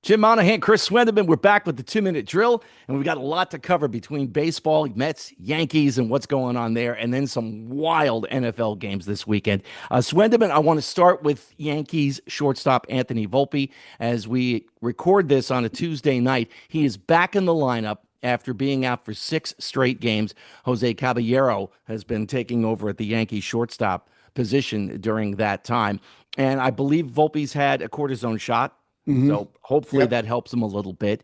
Jim Monahan, Chris Swendeman, we're back with the 2 minute drill, and we've got a lot to cover between baseball, Mets, Yankees, and what's going on there, and then some wild NFL games this weekend. Swendeman, I want to start with Yankees shortstop Anthony Volpe. As we record this on a Tuesday night, he is back in the lineup after being out for 6 straight games. Jose Caballero has been taking over at the Yankees shortstop position during that time, and I believe Volpe's had a cortisone shot. Hmm. So hopefully Yep. that helps him a little bit.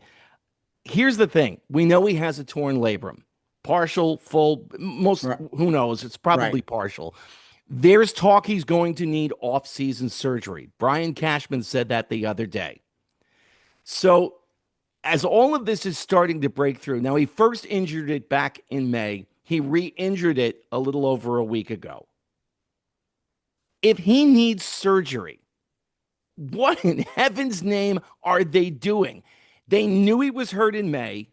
Here's the thing. We know he has a torn labrum. Partial, full, most, Right. who knows? It's Right. probably partial. There's talk he's going to need off-season surgery. Brian Cashman said that the other day. So as all of this is starting to break through, now he first injured it back in May. He re-injured it a little over a week ago. If he needs surgery, what in heaven's name are they doing? They knew he was hurt in May.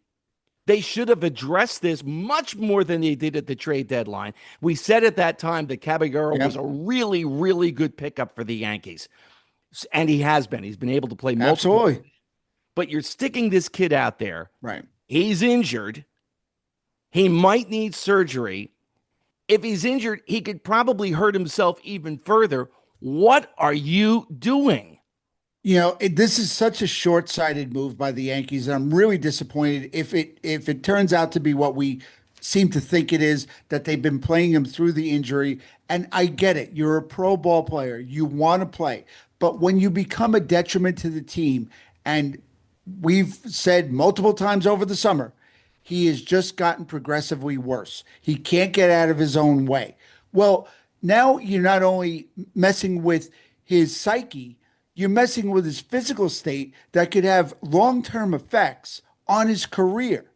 They should have addressed this much more than they did at the trade deadline. We said at that time that Caballero was Yep. a really, really good pickup for the Yankees. And he has been. He's been able to play multiple. Absolutely. But you're sticking this kid out there. Right. He's injured. He might need surgery. If he's injured, he could probably hurt himself even further. What are you doing? This is such a short-sighted move by the Yankees, and I'm really disappointed if it turns out to be what we seem to think it is, that they've been playing him through the injury. And I get it. You're a pro ball player. You want to play. But when you become a detriment to the team, and we've said multiple times over the summer, he has just gotten progressively worse. He can't get out of his own way. Well, now you're not only messing with his psyche, you're messing with his physical state that could have long-term effects on his career.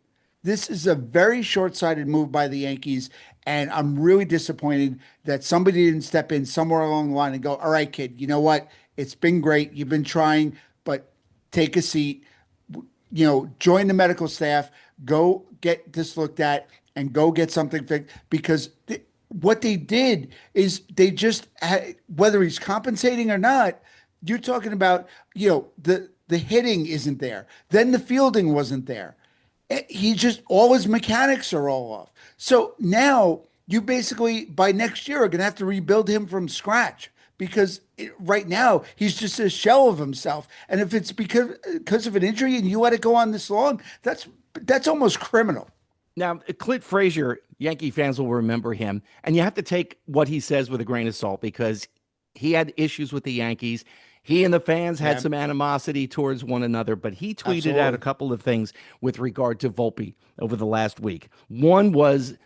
This is a very short-sighted move by the Yankees, and I'm really disappointed that somebody didn't step in somewhere along the line and go, all right, kid, you know what? It's been great. You've been trying, but take a seat, join the medical staff, go get this looked at, and go get something fixed. Because what they did is they just had, whether he's compensating or not, you're talking about, the hitting isn't there. Then the fielding wasn't there. He just, all his mechanics are all off. So now you basically, by next year, are going to have to rebuild him from scratch, because right now he's just a shell of himself. And if it's because of an injury and you let it go on this long, that's almost criminal. Now, Clint Frazier, Yankee fans will remember him, and you have to take what he says with a grain of salt because he had issues with the Yankees. He and the fans had Yeah, some animosity towards one another, but he tweeted out a absolutely. couple of things with regard to Volpe over the last week. One was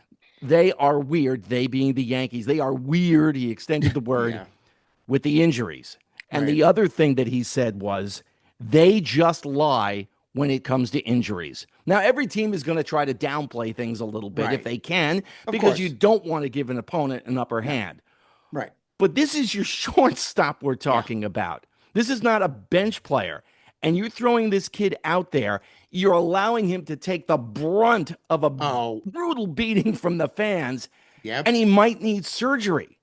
they are weird, they being the Yankees. They are weird. He extended the word Yeah, with the injuries. And right, the other thing that he said was they just lie when it comes to injuries. Now, every team is going to try to downplay things a little bit if right. they can, Of because you course. don't want to give an opponent an upper Yeah, hand. right. But this is your shortstop we're Yeah. talking about. This is not a bench player. And you're throwing this kid out there. You're allowing him to take the brunt of a Oh, brutal beating from the fans, yep. and he might need surgery.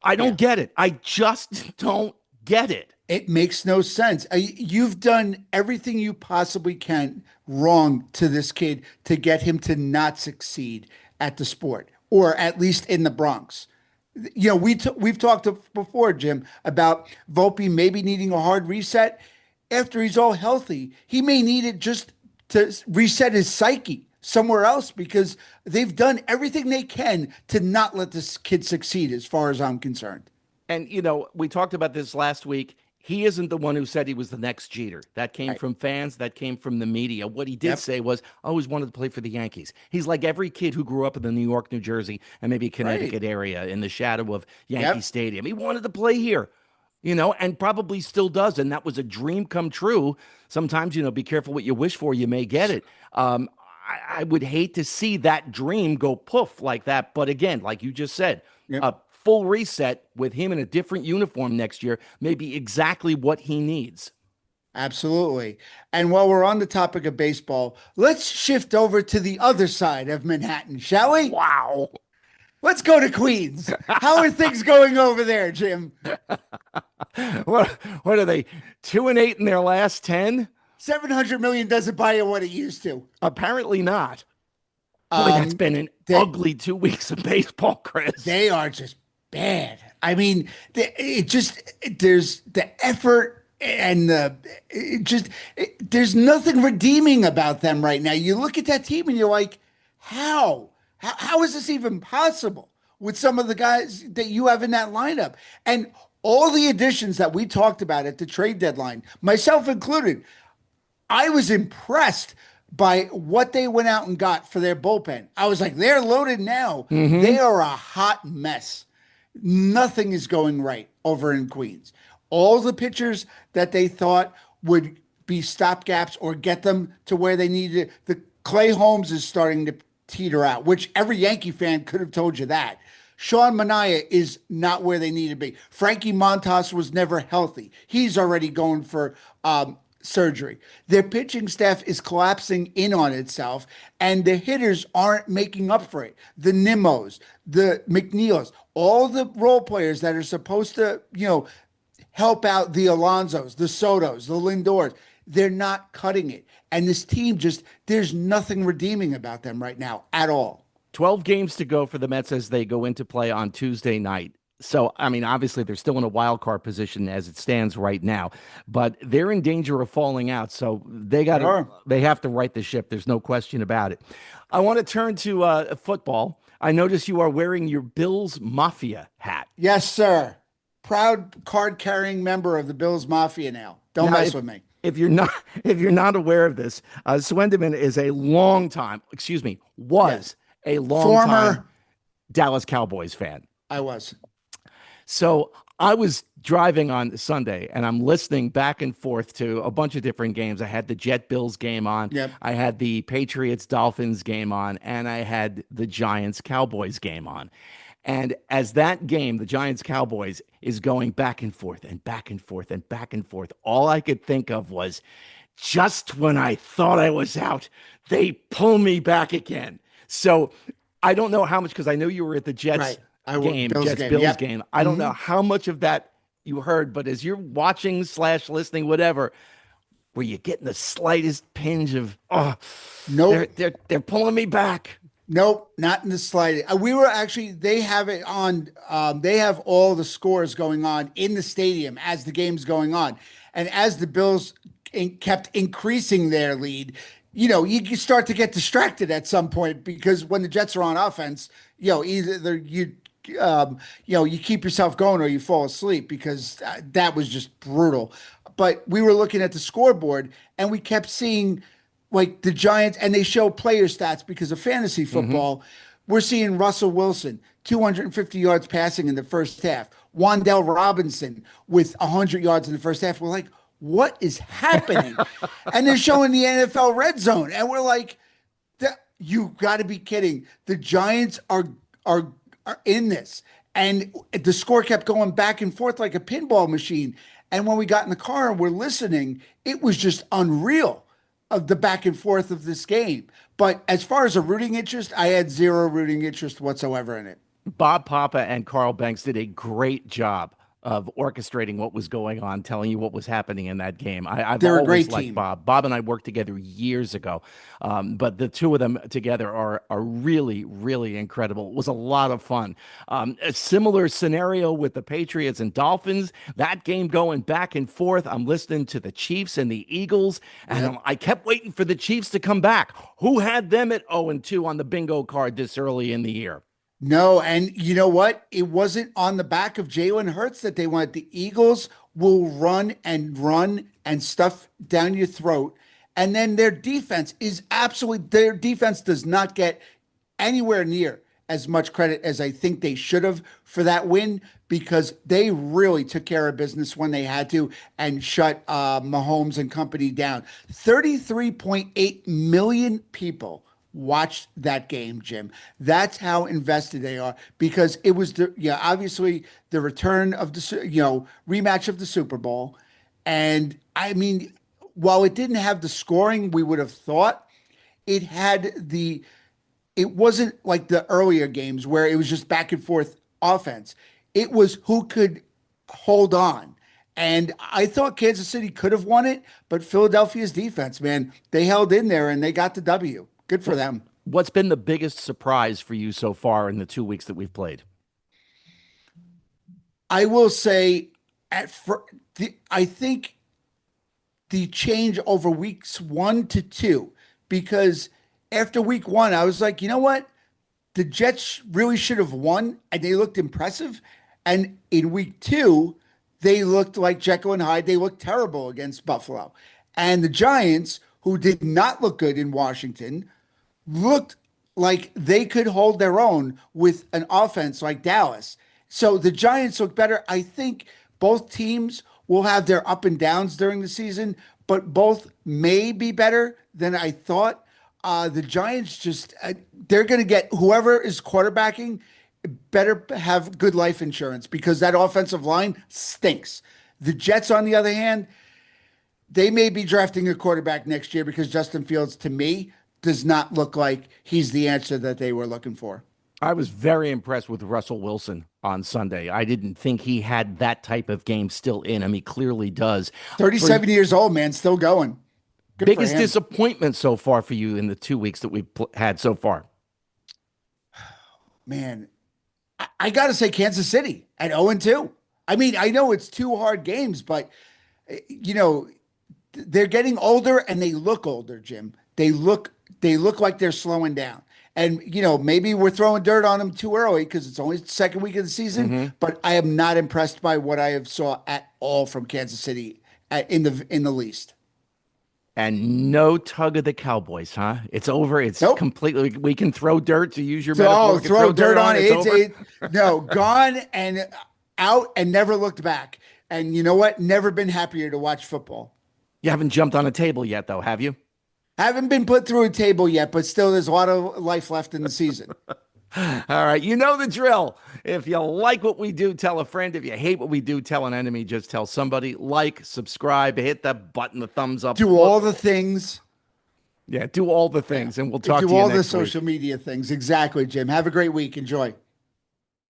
I Yeah. don't get it. I just don't get it. It makes no sense. You've done everything you possibly can wrong to this kid to get him to not succeed at the sport, or at least in the Bronx. We've talked before, Jim, about Volpe maybe needing a hard reset. After he's all healthy, he may need it just to reset his psyche somewhere else, because they've done everything they can to not let this kid succeed, as far as I'm concerned. And, we talked about this last week. He isn't the one who said he was the next Jeter. That came Right. from fans. That came from the media. What he did Yep. say was, I always wanted to play for the Yankees. He's like every kid who grew up in the New York, New Jersey, and maybe Right. Connecticut area in the shadow of Yankee Yep. Stadium. He wanted to play here, and probably still does. And that was a dream come true. Sometimes, be careful what you wish for. You may get it. I would hate to see that dream go poof like that. But again, like you just said, Yep. a full reset with him in a different uniform next year may be exactly what he needs. Absolutely. And while we're on the topic of baseball, let's shift over to the other side of Manhattan, shall we? Wow. Let's go to Queens. How are things going over there, Jim? what what are they? 2-8 in their last 10? 700 million doesn't buy you what it used to. Apparently not. Boy, that's Um, been an they, ugly 2 weeks of baseball, Chris. they are just bad. I mean, there's the effort and there's nothing redeeming about them right now. You look at that team and you're like, how? How is this even possible with some of the guys that you have in that lineup? And all the additions that we talked about at the trade deadline, myself included, I was impressed by what they went out and got for their bullpen. I was like, they're loaded now. They are a hot mess. Nothing is going right over in Queens. All the pitchers that they thought would be stopgaps or get them to where they needed, the Clay Holmes is starting to teeter out, which every Yankee fan could have told you that. Sean Manaea is not where they need to be. Frankie Montas was never healthy. He's already going for surgery. Their pitching staff is collapsing in on itself, and the hitters aren't making up for it. The Nimmos, the McNeils, all the role players that are supposed to, help out the Alonsos, the Sotos, the Lindors, they're not cutting it. And this team there's nothing redeeming about them right now at all. 12 games to go for the Mets as they go into play on Tuesday night. So, I mean, obviously, they're still in a wild card position as it stands right now, but they're in danger of falling out. So Sure. they have to right the ship. There's no question about it. I want to turn to football. I notice you are wearing your Bills Mafia hat. Yes, sir. Proud card carrying member of the Bills Mafia now. Don't Now, mess with me. if you're not if you're not aware of this, Swendeman is a long time, Yes. was a long time Former, Dallas Cowboys fan. I was. So I was driving on Sunday and I'm listening back and forth to a bunch of different games. I had the Jet Bills game on, Yep. I had the Patriots Dolphins game on, and I had the Giants Cowboys game on. And as that game, the Giants Cowboys, is going back and forth and back and forth and back and forth, all I could think of was just when I thought I was out, they pull me back again. So I don't know how much, because I know you were at the Right. Bills Jets game. Bills Yep. game. I don't know how much of that you heard, but as you're watching slash listening, whatever, were you getting the slightest pinch of, oh, Nope. they're pulling me back? Nope. Not in the slightest. We were actually, they have it on, they have all the scores going on in the stadium as the game's going on. And as the Bills kept increasing their lead, you start to get distracted at some point because when the Jets are on offense, either you keep yourself going or you fall asleep because that was just brutal. But we were looking at the scoreboard and we kept seeing like the Giants, and they show player stats because of fantasy football. We're seeing Russell Wilson, 250 yards passing in the first half. Wandell Robinson with 100 yards in the first half. We're like, what is happening? And they're showing the NFL red zone. And we're like, you got to be kidding. The Giants are in this. And the score kept going back and forth like a pinball machine. And when we got in the car and we're listening, it was just unreal of the back and forth of this game. But as far as a rooting interest, I had zero rooting interest whatsoever in it. Bob Papa and Carl Banks did a great job of orchestrating what was going on, telling you what was happening in that game. I've They're a always great liked team. Bob. Bob and I worked together years ago, but the two of them together are really, really incredible. It was a lot of fun. A similar scenario with the Patriots and Dolphins. That game going back and forth. I'm listening to the Chiefs and the Eagles, and Yep. I kept waiting for the Chiefs to come back. Who had them at 0-2 on the bingo card this early in the year? No, and you know what? It wasn't on the back of Jalen Hurts that they went. The Eagles will run and stuff down your throat. And then their defense does not get anywhere near as much credit as I think they should have for that win because they really took care of business when they had to and shut Mahomes and company down. 33.8 million people watched that game, Jim. That's how invested they are because it was obviously the return of rematch of the Super Bowl. And I mean, while it didn't have the scoring we would have thought, it had it wasn't like the earlier games where it was just back and forth offense. It was who could hold on. And I thought Kansas City could have won it, but Philadelphia's defense, man, they held in there and they got the W. Good for them. What's been the biggest surprise for you so far in the 2 weeks that we've played? I will say, I think the change over weeks 1 to 2, because after week 1, I was like, you know what? The Jets really should have won, and they looked impressive. And in week 2, they looked like Jekyll and Hyde. They looked terrible against Buffalo. And the Giants, who did not look good in Washington, looked like they could hold their own with an offense like Dallas. So the Giants look better. I think both teams will have their up and downs during the season, but both may be better than I thought. The Giants they're going to get whoever is quarterbacking better have good life insurance because that offensive line stinks. The Jets, on the other hand, they may be drafting a quarterback next year because Justin Fields, to me, does not look like he's the answer that they were looking for. I was very impressed with Russell Wilson on Sunday. I didn't think he had that type of game still in him. He clearly does. 37 years old, man, still going. Good for Biggest him. disappointment so far for you in the 2 weeks that we've had so far? Man, I got to say Kansas City at 0-2. I mean, I know it's 2 hard games, but, you know, they're getting older and they look older, Jim. They look like they're slowing down. And, you know, maybe we're throwing dirt on them too early because it's only the second week of the season. But I am not impressed by what I have saw at all from Kansas City in the least. And no tug of the Cowboys, huh? It's over. It's Nope. completely. We can throw dirt, to use your metaphor. We can Throw dirt on it. It's over. No, gone and out and never looked back. And you know what? Never been happier to watch football. You haven't jumped on a table yet, though, have you? Haven't been put through a table yet, but still there's a lot of life left in the season. All right. You know the drill. If you like what we do, tell a friend. If you hate what we do, tell an enemy. Just tell somebody. Like, subscribe, hit the button, the thumbs up. Do all the things. Yeah, do all the things, and we'll talk to Do you all next the week. social media things. Exactly, Jim. Have a great week. Enjoy.